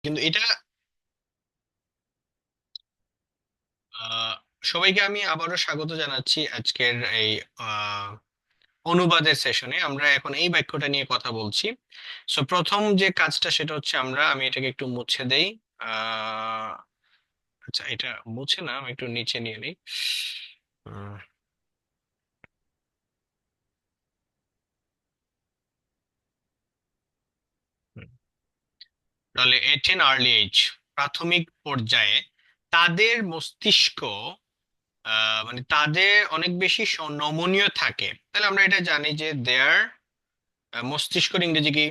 কিন্তু এটা আহ, সবাইকে আমি আবারও স্বাগত জানাচ্ছি আজকের এই আহ, অনুবাদের সেশনে। আমরা এখন এই বাক্যটা নিয়ে কথা বলছি। সো প্রথম যে কাজটা সেটা হচ্ছে আমি এটাকে একটু মুছে দেই। আহ আচ্ছা, এটা মুছে না, আমি একটু নিচে নিয়ে নিই। উম, হুম। তাহলে এট এন আর্লি এজ, প্রাথমিক পর্যায়ে তাদের মস্তিষ্ক মানে তাদের অনেক বেশি নমনীয় থাকে। তাহলে আমরা এটা জানি যে দেয়ার মস্তিষ্কের ইংরেজি কি?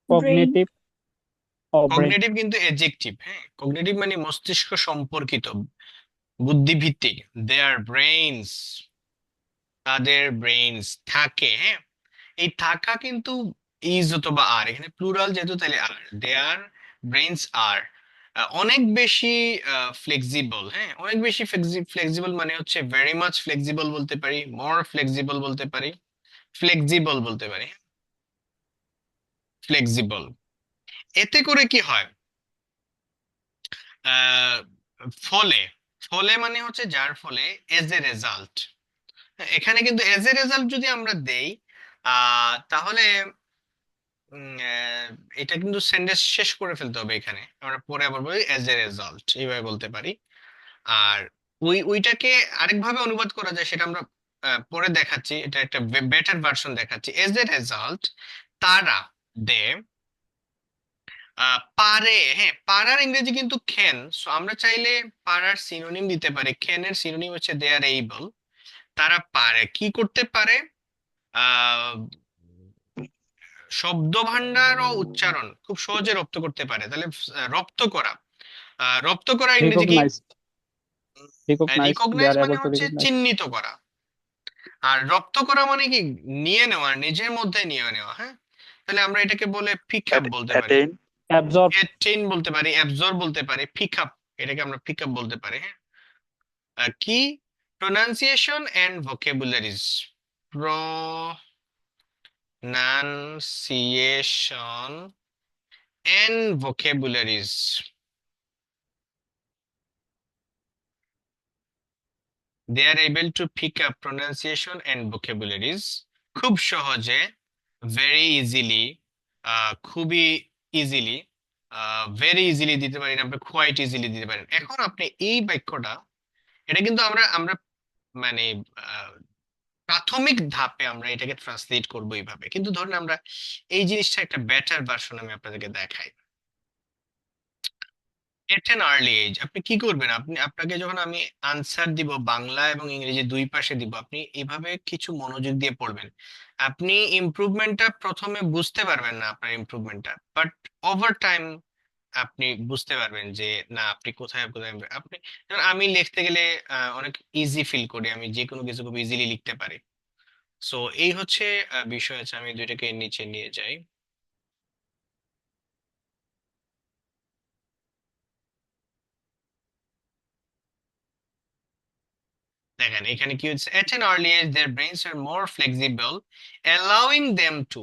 ব্রেইন। কগনিটিভ ও ব্রেন। কগনিটিভ কিন্তু এডজেক্টিভ। হ্যাঁ, কগনিটিভ মানে মস্তিষ্ক সম্পর্কিত, বুদ্ধিভিত্তিক। দেয়ার ব্রেইনস, তাদের ব্রেইনস থাকে। হ্যাঁ, এই থাকা কিন্তু ইজ অথবা আর, এখানে প্লুরাল যেহেতু তাহলে আর। দেয়ার ব্রেইনস আর অনেক বেশি ফ্লেক্সিবল। হ্যাঁ, অনেক বেশি ফ্লেক্সিবল মানে হচ্ছে ভেরি মাচ ফ্লেক্সিবল বলতে পারি, মোর ফ্লেক্সিবল বলতে পারি, ফ্লেক্সিবল বলতে পারি, ফ্লেক্সিবল। এতে করে কি হয়? আহ, ফলে, ফলে মানে হচ্ছে যার ফলে, এজ এ রেজাল্ট। এখানে কিন্তু এজ এ রেজাল্ট যদি আমরা দেই তাহলে এটা কিন্তু সেন্টেন্স শেষ করে ফেলতে হবে। এখানে আমরা পরে আবার বলি এজ এ রেজাল্ট, এইভাবে বলতে পারি। আর ওইটাকে আরেকভাবে অনুবাদ করা যায়, সেটা আমরা পরে দেখাচ্ছি। এটা একটা বেটার ভার্সন দেখাচ্ছি। এজ এ রেজাল্ট, তারা, দে পারে। হ্যাঁ, পারার ইংরেজি কিন্তু ক্যান। সো আমরা চাইলে পারার সিনোনিম দিতে পারি। ক্যানের সিনোনিম হচ্ছে দে আর এইবল। তারা পারে, কি করতে পারে? আহ শব্দ ভান্ডার ও উচ্চারণ খুব সহজে রপ্ত করতে পারে। তাহলে রপ্ত করা, রপ্ত করা ইংরেজি কি? রিকগনাইজ। রিকগনাইজ, দে রিকগনাইজ আর মানে এবল টু হচ্ছে রিকগনাইজ। চিহ্নিত করা। আর রপ্ত করা মানে কি? নিয়ে নেওয়া, নিজের মধ্যে নিয়ে নেওয়া। হ্যাঁ, তাহলে আমরা এটাকে বলে পিক আপ বলতে পারি, অ্যাটেইন। অ্যাবজর্ব। অ্যাটেইন বলতে পারি, অ্যাবজর্ব বলতে পারি, পিক আপ, এটাকে আমরা পিক আপ বলতে পারি। হ্যাঁ, কি? Pronunciation and vocabularies, pronunciation and vocabularies. They are able to pick up pronunciation and vocabularies খুব সহজে, very easily, খুবই ইজিলি, ভেরি ইজিলি দিতে পারেন, আপনি কোয়াইট ইজিলি দিতে পারেন। এখন আপনি এই বাক্যটা, এটা কিন্তু আমরা আমরা মানে আহ, প্রাথমিক ধাপে আমরা এটাকে ট্রান্সলেট করবো এইভাবে। কিন্তু ধরুন আমরা এই জিনিসটা একটা বেটার ভার্সন আমি আপনাদেরকে দেখাই। এট এন আর্লি এজ, আপনি কি করবেন? আপনাকে যখন আমি আনসার দিব, বাংলা এবং ইংরেজি দুই পাশে দিব, আপনি এভাবে কিছু মনোযোগ দিয়ে পড়বেন। আপনি ইমপ্রুভমেন্টটা প্রথমে বুঝতে পারবেন না, আপনার ইমপ্রুভমেন্টটা, বাট ওভার টাইম আপনি বুঝতে পারবেন যে না, আপনি কোথায় কোথায় আপনি, যেমন আমি লিখতে গেলে অনেক ইজি ফিল করি, আমি যে কোনো কিছু খুব ইজিলি লিখতে পারি। সো এই হচ্ছে বিষয় আছে। আমি দুইটাকে নিচে নিয়ে যাই। দেখেন এখানে কি হচ্ছে, at an early age their brains are more flexible, allowing them to।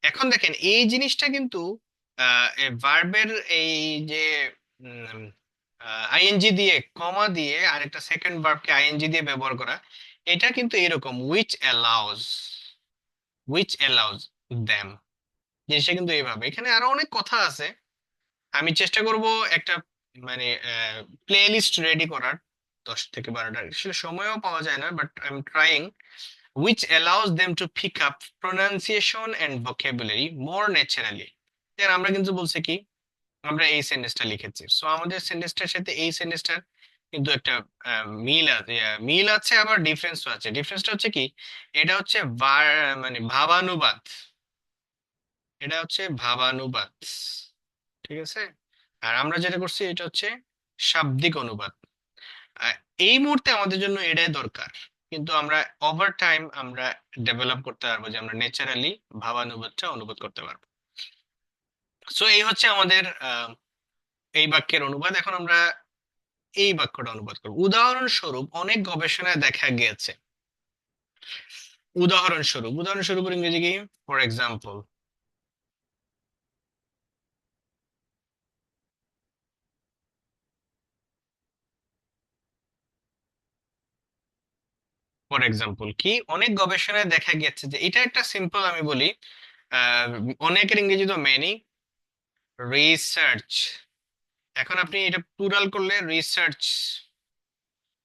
এখন দেখেন এই জিনিসটা কিন্তু ভার্বের এই যে আইএনজি দিয়ে, কমা দিয়ে আরেকটা সেকেন্ড ভার্বকে আইএনজি দিয়ে ব্যবহার করা, এটা কিন্তু এরকম which allows them, জিনিসটা কিন্তু এইভাবে। এখানে আরো অনেক কথা আছে, আমি চেষ্টা করব একটা মানে প্লে লিস্ট রেডি করার, 10 থেকে 12টা। আসলে সময়ও পাওয়া যায় না, but I am trying. which allows them to pick up pronunciation and vocabulary more naturally। দেখেন আমরা কিন্তু বলছি কি, আমরা এই সেন্টেন্সটা লিখেছি। সো আমাদের সেন্টেন্সটার সাথে এই সেন্টেন্সটার কিন্তু একটা মিল আছে, মিল আছে, আবার ডিফারেন্সও আছে। ডিফারেন্সটা হচ্ছে কি, এটা হচ্ছে মানে ভাবানুবাদ, এটা হচ্ছে ভাবানুবাদ, ঠিক আছে। আর আমরা যেটা করছি এটা হচ্ছে শাব্দিক অনুবাদ। আহ, এই মুহূর্তে আমাদের জন্য এটাই দরকার, কিন্তু আমরা ওভার টাইম আমরা ডেভেলপ করতে পারবো যে আমরা ন্যাচারালি ভাবানুবাদটা অনুবাদ করতে পারবো। সো এই হচ্ছে আমাদের এই বাক্যের অনুবাদ। এখন আমরা এই বাক্যটা অনুবাদ করব। উদাহরণস্বরূপ, অনেক গবেষণায় দেখা গিয়েছে। উদাহরণস্বরূপ, উদাহরণস্বরূপ ইংরেজি কি? For example. ফর এক্সাম্পল কি, অনেক গবেষণায় দেখা গেছে যে এটা একটা সিম্পল আমি বলি, আহ, অনেকের ইংরেজি তো মেনি, রিসার্চ। এখন আপনি এটা প্লুরাল করলে রিসার্চ,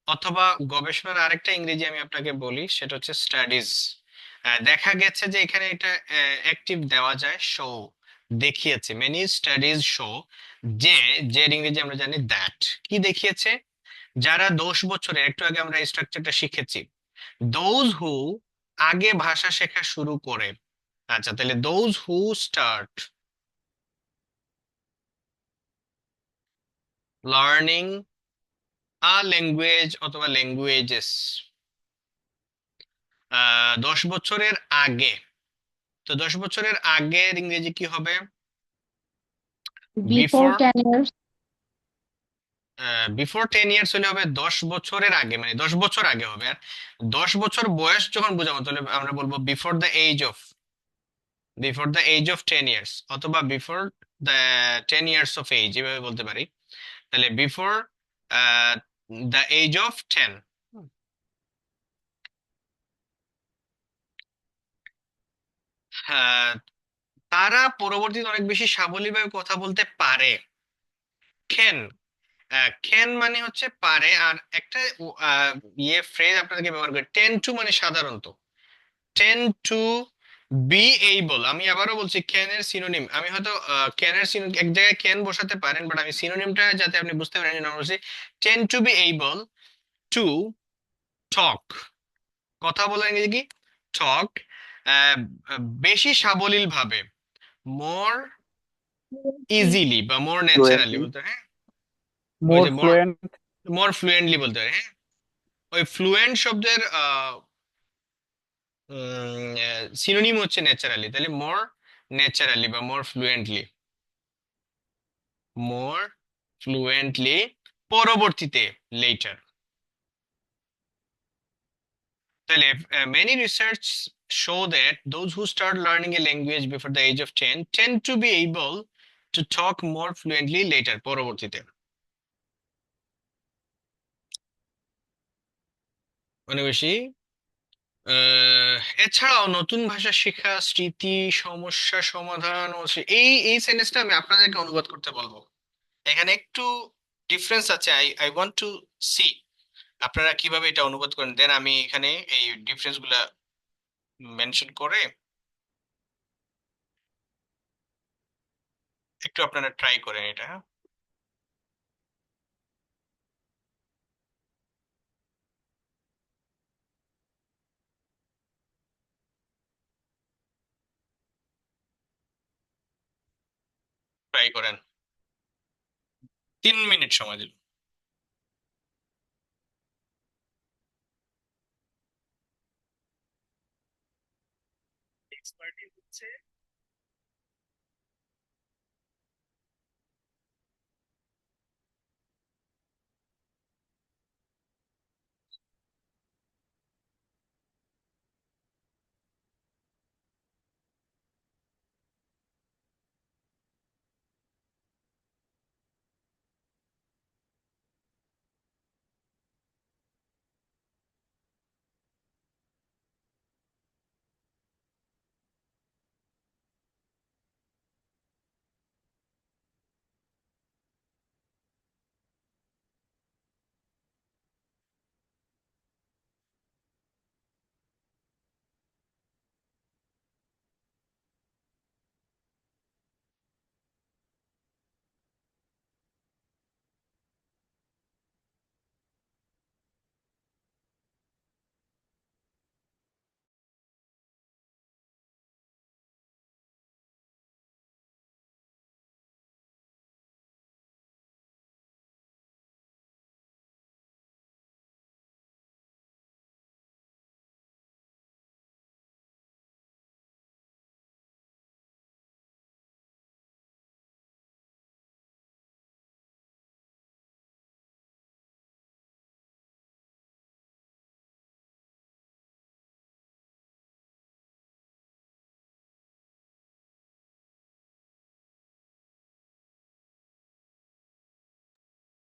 অথবা গবেষণার আরেকটা ইংরেজি আমি আপনাকে বলি, সেটা হচ্ছে স্টাডিজ। দেখা গেছে যে এখানে এটা অ্যাক্টিভ দেওয়া যায়, শো, দেখিয়েছে, মেনি স্টাডিজ শো, যে, যে ইংরেজি আমরা জানি দ্যাট, কি দেখিয়েছে, যারা 10 বছরে, একটু আগে আমরা এই স্ট্রাকচারটা শিখেছি, দোজ হু, আগে ভাষা শেখা শুরু করে। আচ্ছা, তাহলে those who start learning a language অথবা ল্যাঙ্গুয়েজেস 10 বছরের আগে। তো 10 বছরের আগের ইংরেজি কি হবে? Before. Before 10 years. Before 10 years হলে হবে 10 বছরের আগে, মানে 10 বছর আগে হবে। আর 10 বছর বয়স যখন বোঝাবো, তাহলে আমরা বলবো before the age of 10 years, অথবা before the 10 years of age, এভাবে বলতে পারি। তাহলে বিফোর দ্য এজ অফ 10। তারা পরবর্তীতে অনেক বেশি সাবলীলভাবে কথা বলতে পারে। খেন, ক্যান মানে হচ্ছে পারে, আর একটা আহ, ফ্রেজ আপনাদেরকে ব্যবহার করি, টেন টু মানে সাধারণত, টেন টু বি এইবল। আমি আবারও বলছি, ক্যান এর সিনোনিম, আমি হয়তো ক্যান এর সিনোনিম এক জায়গায় ক্যান বসাতে পারেন, বাট আমি সিনোনিমটা যাতে আপনি বুঝতে পারেন জন্য বলছি ten two B able to talk. কথা বলার ইংরেজি কি? টক। বেশি সাবলীল ভাবে, মোর ইজিলি বা মোর ন্যাচারালি fluently, বলতে, হ্যাঁ, ওই more যে মোর, fluent, মোর ফ্লুয়েন্টলি বলতে পারে, হ্যাঁ। ওই ফ্লুয়েন্ট শব্দের সিনোনিম হচ্ছে ন্যাচারালি, তাহলে মোর ন্যাচারালি বা মোর ফ্লুয়েন্টলি পরবর্তীতে, লেটার। তাহলে many research show that those who start learning a language before the age of 10 tend to be able to talk more fluently later, পরবর্তীতে, অনেক বেশি। এছাড়াও নতুন ভাষা শেখা, স্মৃতি, সমস্যা সমাধান ও এই এই সেন্টেন্সটা আমি আপনাদেরকে অনুবাদ করতে বলবো। এখানে একটু ডিফারেন্স আছে, I I want to see আপনারা কিভাবে এটা অনুবাদ করেন, দেন আমি এখানে এই ডিফারেন্স গুলা মেনশন করে একটু আপনারা ট্রাই করেন এটা, হ্যাঁ, ট্রাই করেন। 3 মিনিট সময় দিন। এক্সপার্টিস হচ্ছে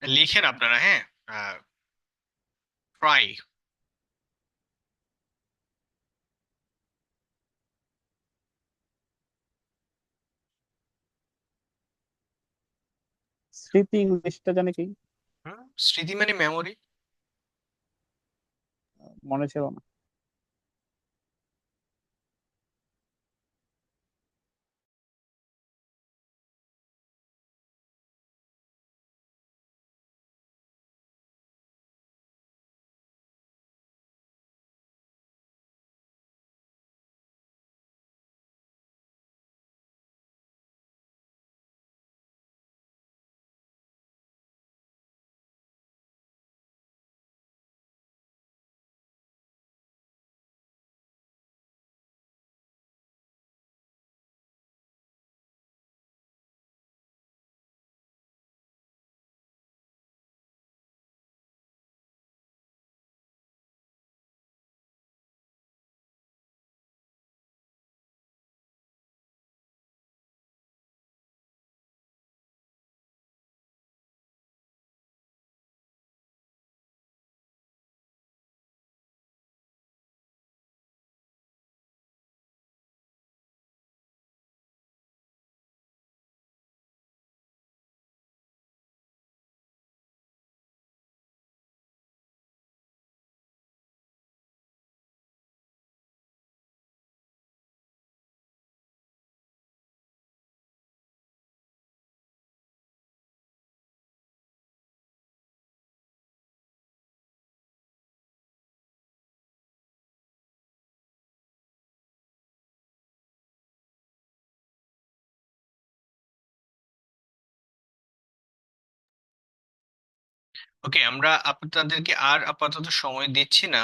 লিখেন আপনারা, হ্যাঁ, ট্রাই। স্মৃতি ইংলিশটা জানে কি? স্মৃতি মানে মেমোরি। মনে ছিল না। ওকে, আমরা আপনাদেরকে আর আপাতত সময় দিচ্ছি না।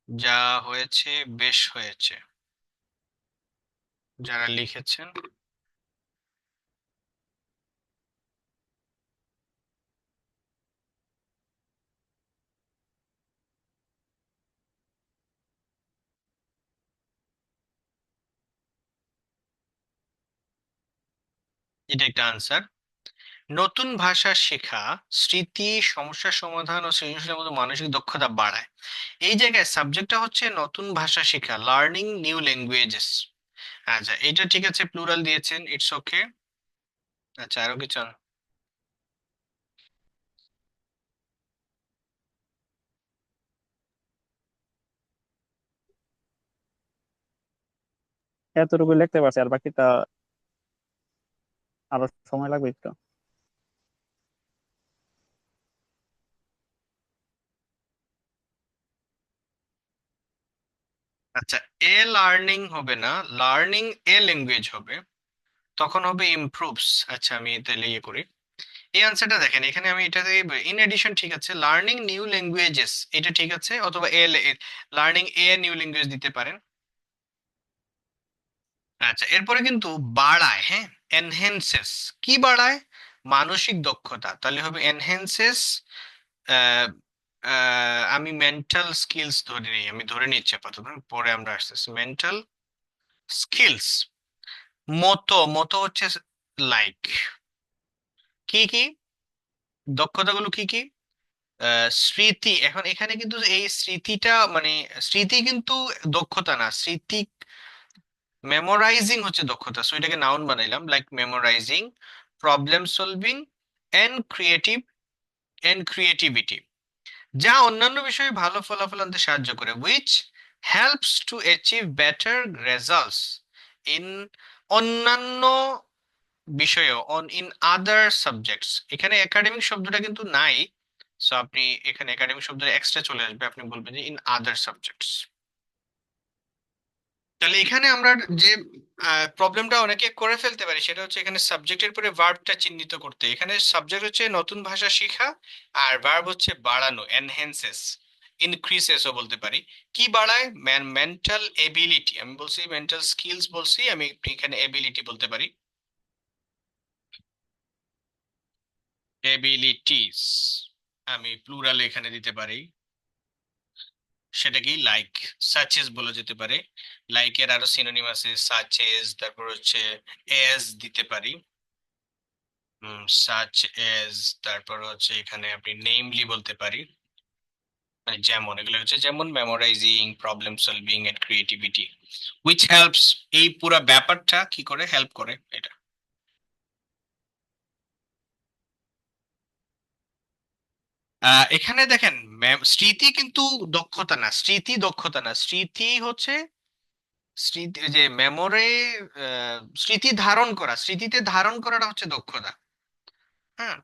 যা হয়েছে বেশ হয়েছে। যারা লিখেছেন, এটা একটা আনসার। নতুন ভাষা শেখা স্মৃতি, সমস্যা সমাধান ও সৃজনশীলের মতো মানসিক দক্ষতা বাড়ায়। এই জায়গায় সাবজেক্টটা হচ্ছে নতুন ভাষা শেখা, লার্নিং নিউ ল্যাঙ্গুয়েজেস। আচ্ছা, এটা ঠিক আছে, প্লুরাল দিয়েছেন, ইটস ওকে। আচ্ছা, আরো কিছু এতটুকু লিখতে পারছি, আর বাকিটা আরো সময় লাগবে একটু। আচ্ছা, এ লার্নিং হবে না, লার্নিং এ ল্যাঙ্গুয়েজ হবে, তখন হবে ইমপ্রুভস। আচ্ছা, আমি তাহলে ইয়ে করি। এই আনসারটা দেখেন, এখানে আমি এটাতে ইন এডিশন ঠিক আছে, লার্নিং নিউ ল্যাঙ্গুয়েজেস এটা ঠিক আছে, অথবা এ লার্নিং এ নিউ ল্যাঙ্গুয়েজ দিতে পারেন। আচ্ছা, এরপরে কিন্তু বাড়ায়, হ্যাঁ, এনহেন্সেস। কি বাড়ায়? মানসিক দক্ষতা, তাহলে হবে এনহেন্সেস। আমি মেন্টাল স্কিলস ধরে নিই, আমি ধরে নিচ্ছি আপাতত, পরে আমরা আসতেছি মেন্টাল স্কিলস। মতো মতো হচ্ছে লাইক, কি কি দক্ষতাগুলো কি কি? স্মৃতি। এখন এখানে কিন্তু এই স্মৃতিটা মানে স্মৃতি কিন্তু দক্ষতা না, স্মৃতি মেমোরাইজিং হচ্ছে দক্ষতা, সো এটাকে নাউন বানাইলাম, like memorising, problem solving, and creativity, যা অন্যান্য বিষয়ে ভালো ফলাফল আনতে সাহায্য করে, which helps to achieve better results in অন্যান্য বিষয়ে, অন ইন আদার সাবজেক্টস। এখানে একাডেমিক শব্দটা কিন্তু নাই, সো আপনি এখানে একাডেমিক শব্দটা এক্সট্রা চলে আসবে, আপনি বলবেন যে ইন আদার সাবজেক্টস। তাহলে এখানে আমরা যে প্রবলেমটা অনেকে করে ফেলতে পারি সেটা হচ্ছে এখানে সাবজেক্টের পরে ভার্বটা চিহ্নিত করতে। এখানে সাবজেক্ট হচ্ছে নতুন ভাষা শেখা, আর ভার্ব হচ্ছে বাড়ানো, এনহেন্সেস, ইনক্রিসেসও বলতে পারি। কি বাড়ায়? মেন্টাল এবিলিটি, আমি বলছি মেন্টাল স্কিলস বলছি, আমি এখানে এবিলিটি বলতে পারি, এবিলিটিস আমি প্লুরাল এখানে দিতে পারি। সেটা কি? লাইক, সাচেস বলা যেতে পারে। লাইক এর আরো সিনোনিম আছে, সাচেস, তারপর হচ্ছে এজ দিতে পারি, সাচ এজ। তারপর হচ্ছে এখানে আপনি নেমলি বলতে পারি, মানে যেমন, এগুলো হচ্ছে যেমন memorising, problem solving and creativity, which helps. এই পুরো ব্যাপারটা কি করে হেল্প করে এটা। এখানে দেখেন, স্মৃতি কিন্তু দক্ষতা না, স্মৃতি দক্ষতা না, স্মৃতি হচ্ছে স্মৃতি, যে মেমোরি, স্মৃতি ধারণ করা, স্মৃতিতে ধারণ করাটা হচ্ছে দক্ষতা। হ্যাঁ,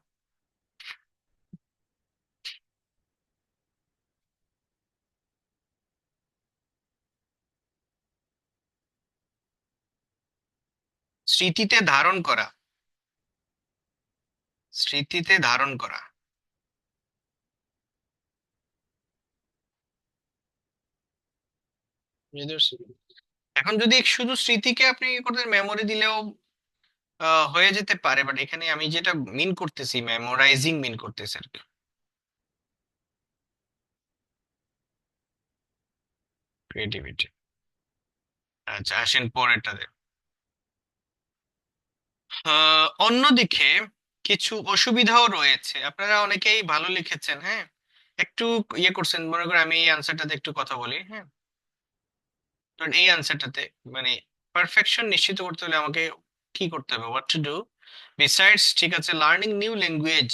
স্মৃতিতে ধারণ করা, স্মৃতিতে ধারণ করা। বুঝতে পারছি? এখন যদি শুধু স্মৃতিকে আপনি কি করতেন, মেমোরি দিলেও হয়ে যেতে পারে, বাট এখানে আমি যেটা মিন করতেছি, মেমোরাইজিং মিন করতেছি আর কি। ক্রিয়েটিভিটি। আচ্ছা, আসেন পরেরটাতে। অন্যদিকে কিছু অসুবিধাও রয়েছে। আপনারা অনেকেই ভালো লিখেছেন, হ্যাঁ, একটু ইয়ে করছেন, মনে করেন আমি এই আনসারটাতে একটু কথা বলি, হ্যাঁ। কারণ এই আনসারটাতে মানে পারফেকশন নিশ্চিত করতে হলে আমাকে কি করতে হবে, হোয়াট টু ডু বিসাইডস, ঠিক আছে, লার্নিং নিউ ল্যাঙ্গুয়েজ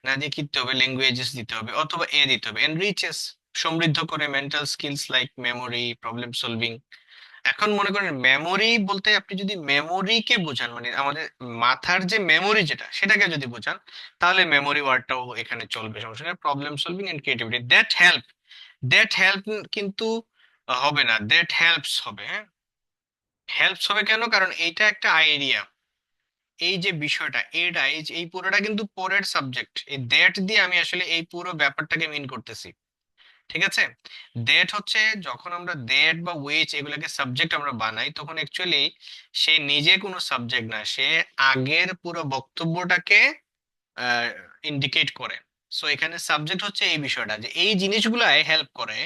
না দিয়ে কি দিতে হবে, ল্যাঙ্গুয়েজেস দিতে হবে, অথবা এ দিতে হবে, এনরিচেস, সমৃদ্ধ করে mental skills like memory, problem solving. এখন মনে করেন মেমোরি বলতে আপনি যদি মেমোরিকে বোঝান, মানে আমাদের মাথার যে মেমোরি যেটা, সেটাকে যদি বোঝান, তাহলে মেমোরি ওয়ার্ডটাও এখানে চলবে, সমস্যা নেই। Problem solving and creativity, that help, that help কিন্তু হবে না, দ্যাট হেল্পস হবে, হ্যাঁ। হেল্পস হবে কেন, কারণ এইটা একটা আইডিয়া, এই যে বিষয়টা, এটা এই পুরোটা কিন্তু পরের সাবজেক্ট, এই দ্যাট দিয়ে আমি আসলে এই পুরো ব্যাপারটাকে মিন করতেছি। ঠিক আছে, দ্যাট হচ্ছে, যখন আমরা দ্যাট বা উইচ এগুলোকে সাবজেক্ট আমরা বানাই, তখন অ্যাকচুয়ালি সে নিজে কোনো সাবজেক্ট না, সে আগের পুরো বক্তব্যটাকে ইন্ডিকেট করে। সো এখানে সাবজেক্ট হচ্ছে এই বিষয়টা, যে এই জিনিসগুলাই হেল্প করে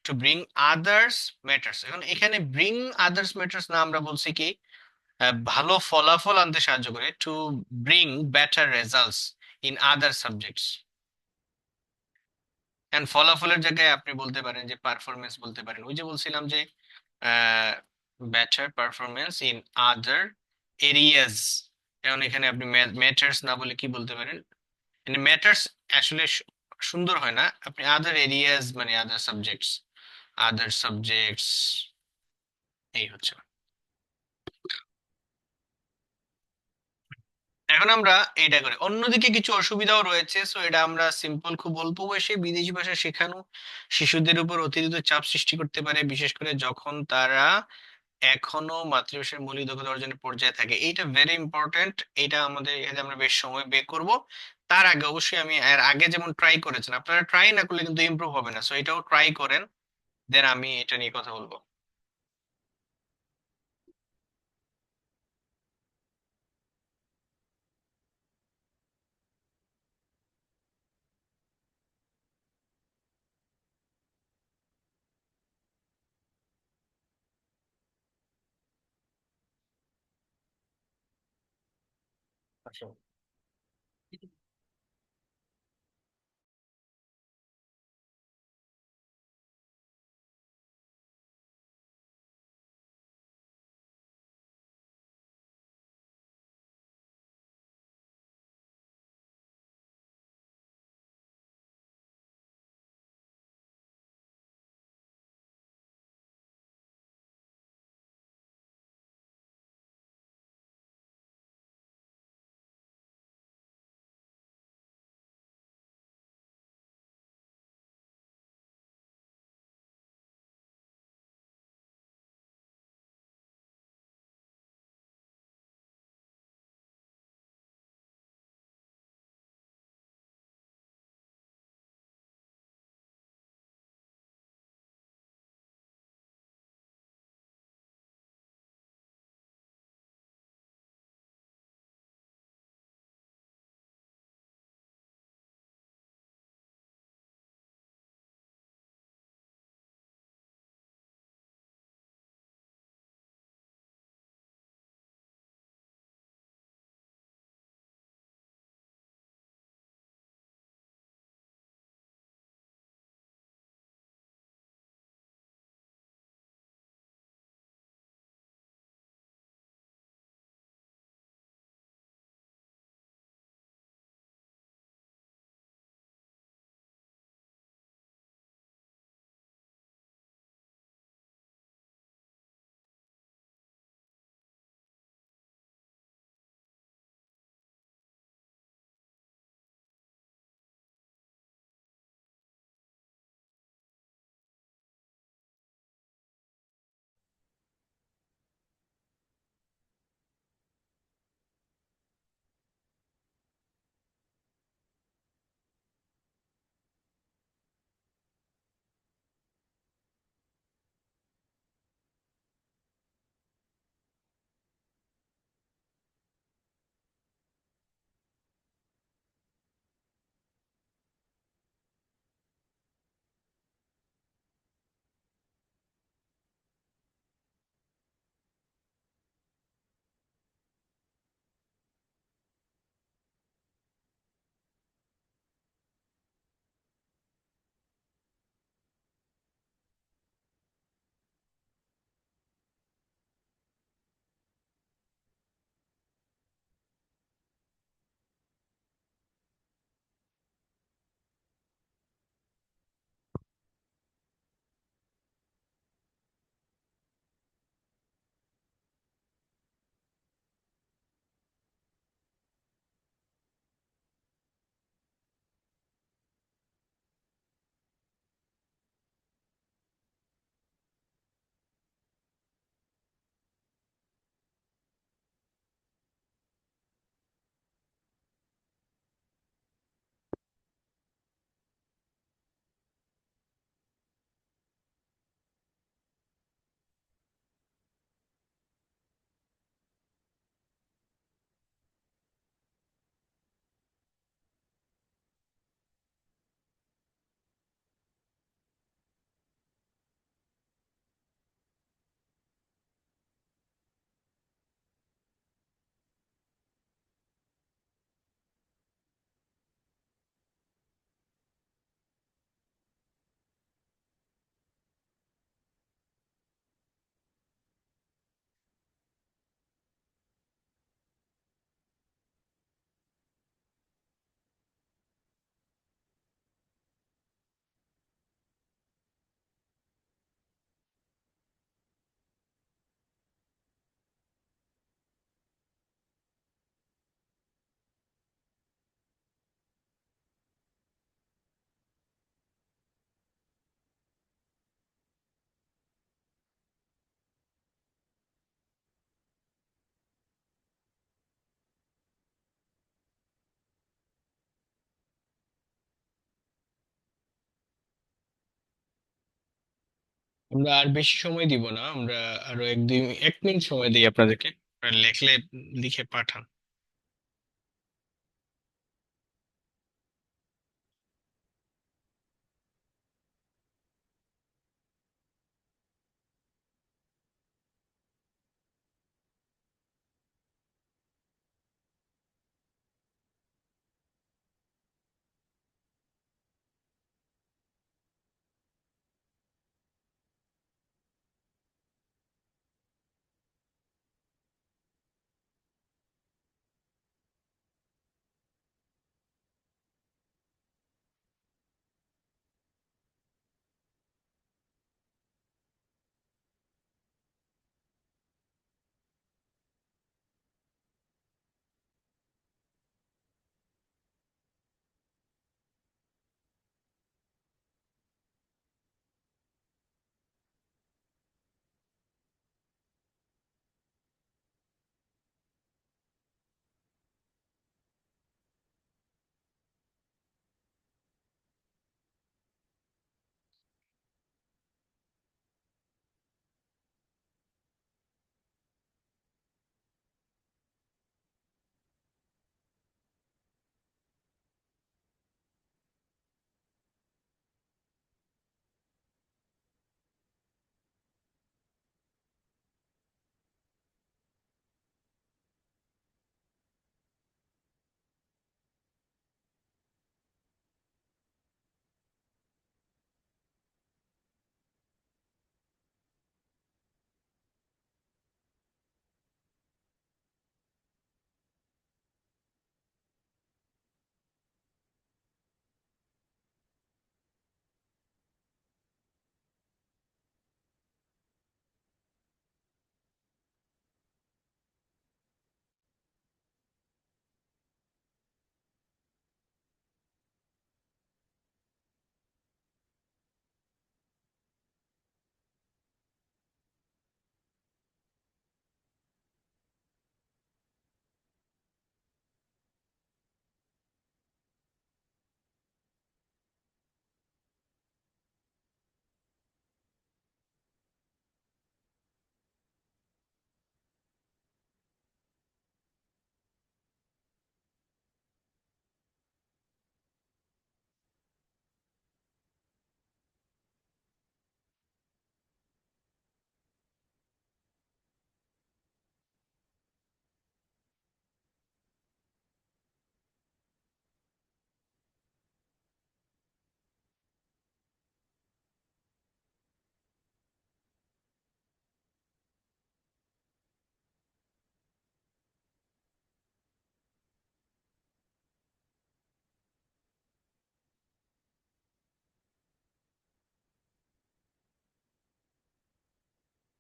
টু ব্রিং আদার্স ম্যাটার্স। এখন এখানে ব্রিং আদার্স ম্যাটার্স না, আমরা বলছি কি ভালো ফলাফল আনতে সাহায্য করে, to bring better results in other subjects. And ফলাফলের জায়গায় আপনি বলতে পারেন যে পারফরমেন্স বলতে পারেন, ওই যে বলছিলাম যে better performance in other areas. এখন এখানে আপনি ম্যাটার্স না বলে কি বলতে পারেন, মানে ম্যাটার্স আসলে সুন্দর হয় না, আপনি আদার এরিয়াজ মানে আদার সাবজেক্টস, আদার সাবজেক্টস, এই হচ্ছে। এখন আমরা এটা করি, অন্যদিকে কিছু অসুবিধাও রয়েছে, সো এটা আমরা সিম্পল, খুব অল্প বয়সে বিদেশি ভাষা শেখানো শিশুদের উপর অতিরিক্ত চাপ সৃষ্টি করতে পারে, বিশেষ করে যখন তারা এখনো মাতৃভাষার মৌলিক দক্ষতা অর্জনের পর্যায়ে থাকে। এইটা ভেরি ইম্পর্ট্যান্ট, এটা আমাদের এখানে আমরা বেশ সময় বের করব। তার আগে অবশ্যই, আমি এর আগে যেমন ট্রাই করেছেন, আপনারা ট্রাই না করলে কিন্তু ইমপ্রুভ হবে না, সো এটাও ট্রাই করেন, দেন আমি এটা নিয়ে কথা বলবো। আচ্ছা। আমরা আর বেশি সময় দিব না, আমরা আরো 1 মিনিট সময় দিই আপনাদেরকে। আপনারা লেখলে লিখে পাঠান।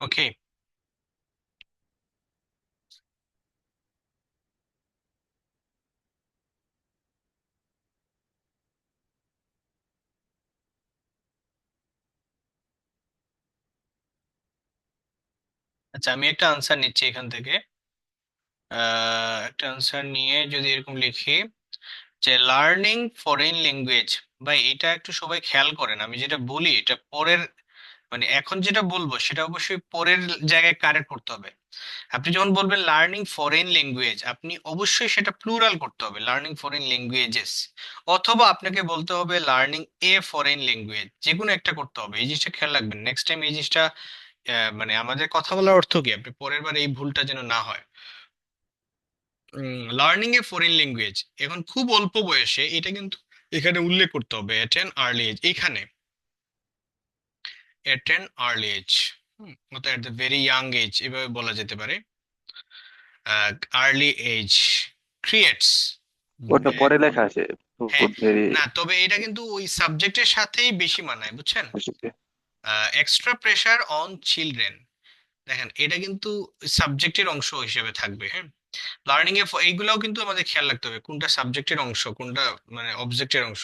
ওকে। আচ্ছা, আমি একটা আনসার নিচ্ছি এখান থেকে। একটা আনসার নিয়ে যদি এরকম লিখি যে লার্নিং ফরেন ল্যাঙ্গুয়েজ, ভাই এটা একটু সবাই খেয়াল করেন, আমি যেটা বলি এটা পরের, মানে এখন যেটা বলবো সেটা অবশ্যই পরের জায়গায় কারেক্ট করতে হবে। আপনি যখন বলবেন লার্নিং ফরেন ল্যাঙ্গুয়েজ, আপনি অবশ্যই সেটা প্লুরাল করতে হবে, লার্নিং ফরেন ল্যাঙ্গুয়েজেস, অথবা আপনাকে বলতে হবে লার্নিং এ ফরেন ল্যাঙ্গুয়েজ, যে কোনো একটা করতে হবে। এই জিনিসটা খেয়াল রাখবেন নেক্সট টাইম, এই জিনিসটা মানে আমাদের কথা বলার অর্থ কি, আপনি পরের বার এই ভুলটা যেন না হয়। লার্নিং এ ফরেন ল্যাঙ্গুয়েজ এখন খুব অল্প বয়সে, এটা কিন্তু এখানে উল্লেখ করতে হবে এট অ্যান আর্লি এজ, এখানে এট অ্যান আর্লি এজ, অর্থাৎ at the very young age এভাবে বলা যেতে পারে। আর্লি এজ ক্রিয়েটস, ওটা পরে লেখা আছে। হ্যাঁ, ভেরি না তবে এটা কিন্তু ওই সাবজেক্টের সাথেই বেশি মানায়, বুঝছেন। এক্সট্রা প্রেসার অন চিলড্রেন, দেখেন এটা কিন্তু সাবজেক্টের অংশ হিসেবে থাকবে, হ্যাঁ। লার্নিং এ এইগুলাও কিন্তু আমাদের খেয়াল রাখতে হবে কোনটা সাবজেক্টের অংশ কোনটা মানে অবজেক্টের অংশ।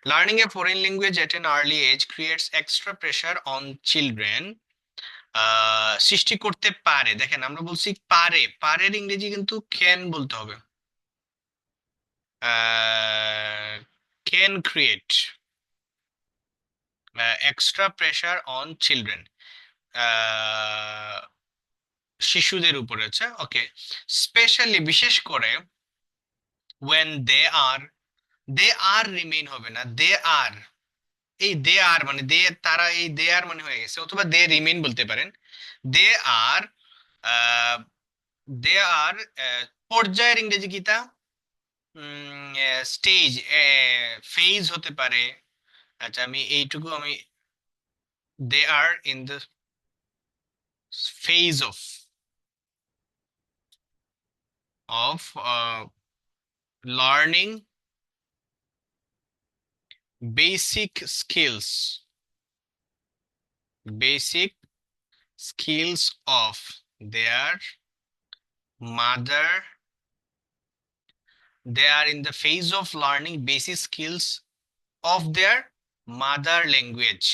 Learning a foreign language at an early age creates extra pressure on children, সৃষ্টি করতে পারে, দেখেন আমরা বলছি পারে, পারের ইংরেজি কিন্তু ক্যান বলতে হবে, can create extra pressure on children. শিশুদের উপরে, আচ্ছা ওকে, স্পেশালি বিশেষ করে when দে আর রিমেইন হবে না, দে আর, এই দে আর মানে দে, তারা, এই দে আর মানে হয়ে গেছে, অথবা দে রিমেইন বলতে পারেন। দে আর, দে আর পর্যায়ের ইংরেজি কি তা, স্টেজ, ফেজ হতে পারে। আচ্ছা আমি এইটুকু আমি, they are in the phase of learning basic skills, basic skills of their mother, they are in the phase of learning basic skills of their mother language.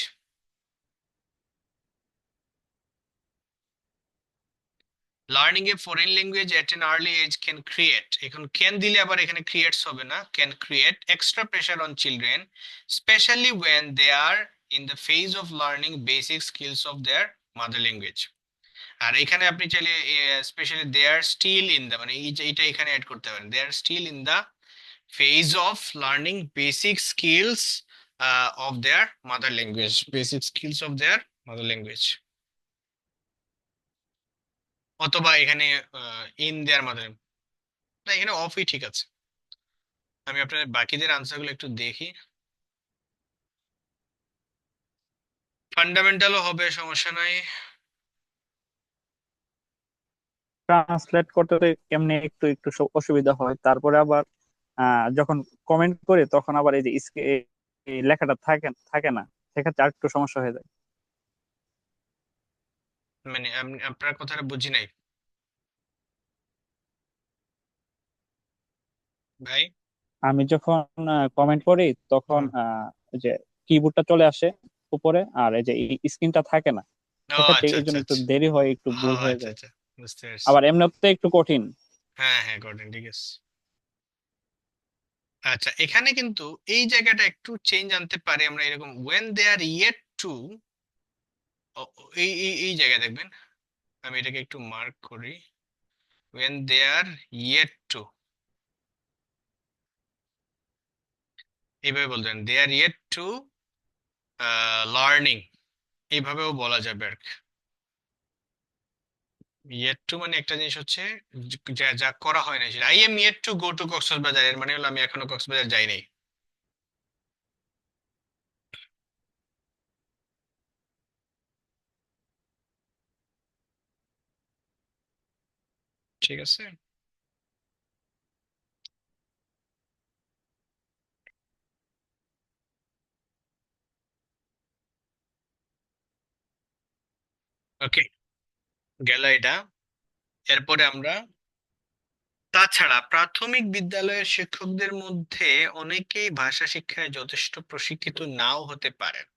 Learning a foreign language at an early age can create, এখন can দিলে আবার এখানে creates হবে না, can create extra pressure on children, especially when they are in the phase of learning basic skills of their mother language. আর এখানে আপনি চাইলে specially they are still in the, মানে এইটা এখানে অ্যাড করতে পারেন, they are still in the phase of learning basic skills of their mother language, basic skills of their mother language, অথবা এখানে ইন দেয়ার মাদার, না এখানে অফই ঠিক আছে। আমি আপনার বাকিদের আনসারগুলো একটু দেখি, ফান্ডামেন্টালও হবে, সমস্যা নাই। ট্রান্সলেট করতে তো এমনি একটু একটু অসুবিধা হয়, তারপরে আবার যখন কমেন্ট করি তখন আবার এই যে এই লেখাটা থাকে থাকে না, সেক্ষেত্রে আর একটু সমস্যা হয়ে যায়। মানে আপনার কথাটা বুঝি নাই ভাই। আমি যখন কমেন্ট করি তখন হুম। এই যে কিবোর্ডটা চলে আসে উপরে, আর এই যে স্ক্রিনটা থাকে না, ও সেক্ষেত্রে আচ্ছা এই আচ্ছা জন্য একটু আচ্ছা। দেরি হয়, একটু ও ভুল হয়ে আচ্ছা যায়। আচ্ছা, বুঝতে পারছি। আবার এমনিতে একটু কঠিন। হ্যাঁ হ্যাঁ, গঠন ঠিক আছে। আচ্ছা এখানে কিন্তু এই জায়গাটা একটু চেঞ্জ আনতে পারে আমরা, এরকম when they are yet to, এই জায়গায় দেখবেন, আমি এটাকে একটু মার্ক করি, when they are yet to, এইভাবে বলতেন they are yet to learning, এইভাবেও বলা যাবে আর কি। yet to মানে একটা জিনিস হচ্ছে যা যা করা হয় না সেটা, I am yet to go to Cox's Bazar, এর মানে হলো আমি এখনো কক্সবাজার যাই নাই। ঠিক আছে। ওকে, গেল এটা। এরপরে আমরা, তাছাড়া প্রাথমিক বিদ্যালয়ের শিক্ষকদের মধ্যে অনেকেই ভাষা শিক্ষায় যথেষ্ট প্রশিক্ষিত নাও হতে পারেন।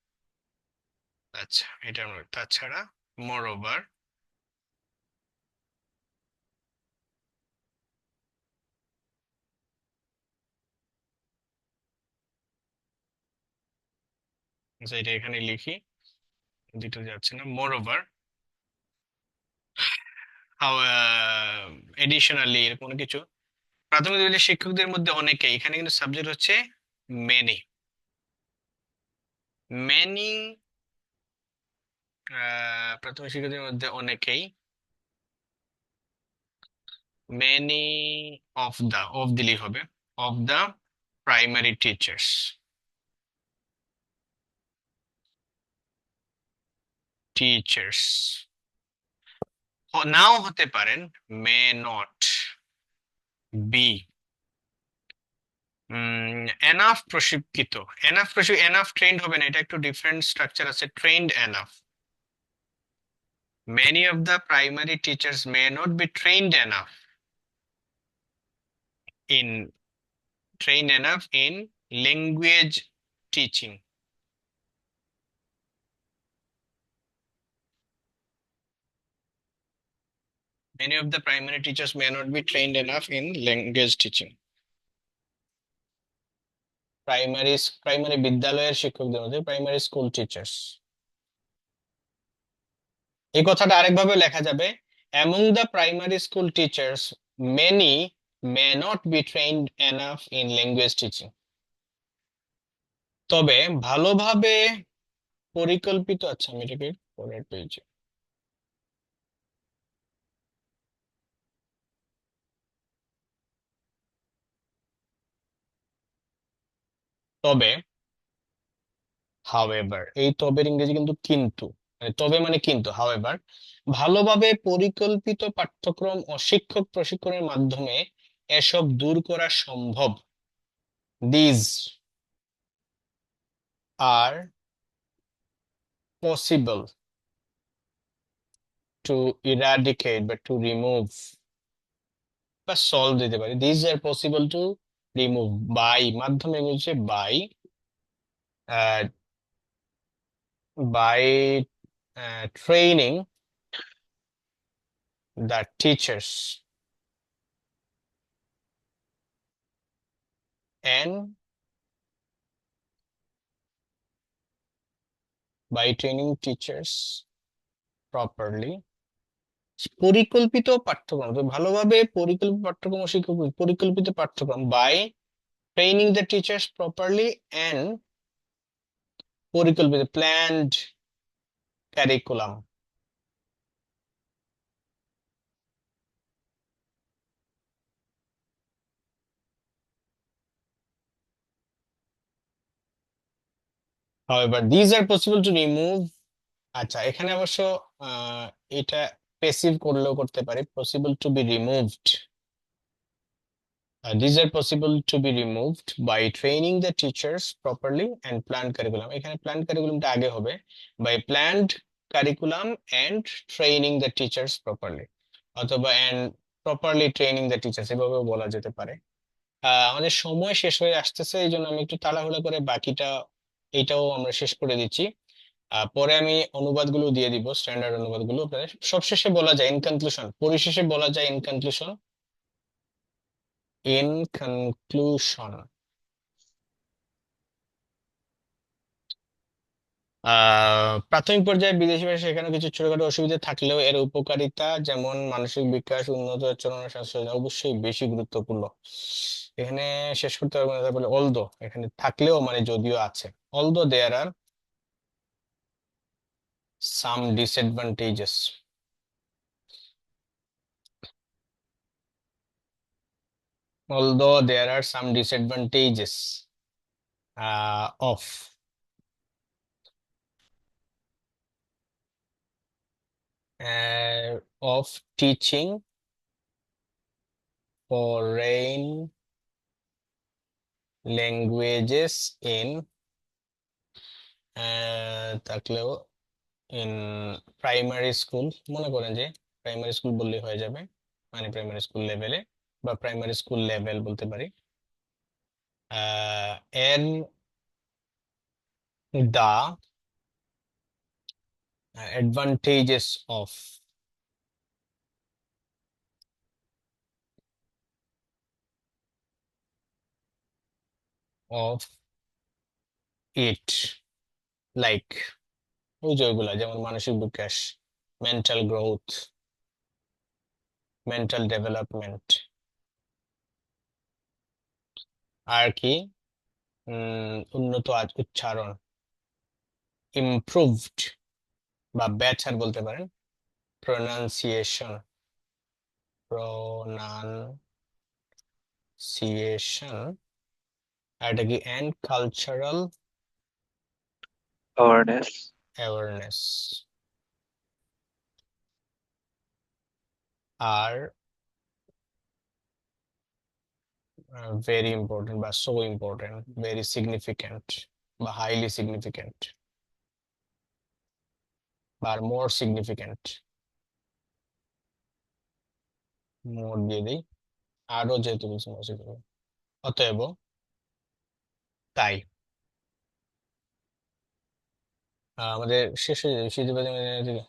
আচ্ছা এটা আমরা, তাছাড়া মোর ওভার, আচ্ছা এটা এখানে লিখি, দুটো যাচ্ছে না, মোর ওভার হাউ, এডিশনালি এর কোনো কিছু, প্রাথমিক বিদ্যালয়ের শিক্ষকদের মধ্যে অনেকেই, এখানে কিন্তু সাবজেক্ট হচ্ছে মেনি, মেনি, প্রাথমিক শিক্ষকদের মধ্যে অনেকেই, মেনি অফ দা, অফ দিলেই হবে, of the primary teachers, teachers নাও হতে পারেন, মে নট বি এনাফ প্রশিক্ষিত, এনাফ এনাফ ট্রেন্ড হবে না, এটা একটু ডিফারেন্ট স্ট্রাকচার আছে, trained enough, many of the primary teachers may not be trained enough in, trained enough in language teaching, many of the primary teachers may not be trained enough in language teaching, primary বিদ্যালয়ের শিক্ষকদের মধ্যে, primary school teachers, এই কথাটা আরেকভাবে লেখা যাবে, among the primary school teachers many may not be trained enough in language teaching। তবে ভালোভাবে পরিকল্পিত, আচ্ছা আমি এটাকে পরের পেজে, তবে হাওয়েভার, এই তবের ইংরেজি কিন্তু কিন্তু, মানে তবে মানে কিন্তু, হাওয়েভার ভালোভাবে পরিকল্পিত পাঠ্যক্রম ও শিক্ষক প্রশিক্ষণের মাধ্যমে এসব দূর করা সম্ভব। These are possible to eradicate বা টু রিমুভ, বা সলভ দিতে পারি, these are possible to remove by, মাধ্যমে হচ্ছে by, by training the teachers and by training teachers properly। পরিকল্পিত পাঠ্যক্রম, তো ভালোভাবে পরিকল্পিত পাঠ্যক্রম ও শিক্ষক পরিকল্পিত পাঠ্যক্রম, by training the teachers properly and পরিকল্পিত planned curriculum. however these are possible to remove, আচ্ছা এখানে অবশ্য আহ, এটা পেসিভ করলেও করতে পারি, possible to B removed, these are possible to be removed by training the teachers properly and planned curriculum। এখানে planned curriculumটা আগে হবে, by planned curriculum and training the teachers properly, অথবা and properly training the teachers, এভাবেও বলা যেতে পারে। আমাদের সময় শেষ হয়ে আসতেছে, এই জন্য আমি একটু তাড়াহুড়া করে বাকিটা এটাও আমরা শেষ করে দিচ্ছি। পরে আমি অনুবাদগুলো দিয়ে দিব, স্ট্যান্ডার্ড অনুবাদগুলো আপনাদের। সবশেষে বলা যায় ইন কনক্লুশন, পরিশেষে বলা যায় ইন কনক্লুশন, ইন কনক্লুশন প্রাথমিক পর্যায়ে বিদেশি ভাষা শেখানো কিছু ছোটখাটো অসুবিধা থাকলেও এর উপকারিতা, যেমন মানসিক বিকাশ, উন্নত আচরণ ও স্বাস্থ্য, অবশ্যই বেশি গুরুত্বপূর্ণ। এখানে শেষ করতে পারবো না, তারপরে অলদো এখানে থাকলেও মানে যদিও আছে, although there are some disadvantages, although there are some disadvantages of teaching foreign languages in থাকলেও ইন প্রাইমারি স্কুল, মনে করেন যে প্রাইমারি স্কুল বললেই হয়ে যাবে, মানে প্রাইমারি স্কুল লেভেলে বা প্রাইমারি স্কুল লেভেল বলতে পারি, এর দা অ্যাডভান্টেজেস অফ ইট, লাইক ওই যে ওইগুলা, যেমন মানসিক বিকাশ, মেন্টাল গ্রোথ, মেন্টাল ডেভেলপমেন্ট, আর কি উন্নত উচ্চারণ, ইমপ্রুভড বা বেটার বলতে পারেন, প্রোনাউন্সিয়েশন, প্রোনাউন্সিয়েশন, আর এটা কি, and cultural awareness, awareness are very important বা সো ইম্পর্টেন্ট, ভেরি সিগনিফিক্যান্ট বা হাইলি সিগনিফিক্যান্ট বা মোর সিগনিফিক্যান্ট, মোর দিয়ে দিই, আরো যেহেতু বলছি more significant। অতএব তাই আমাদের শেষ হয়ে যাবে,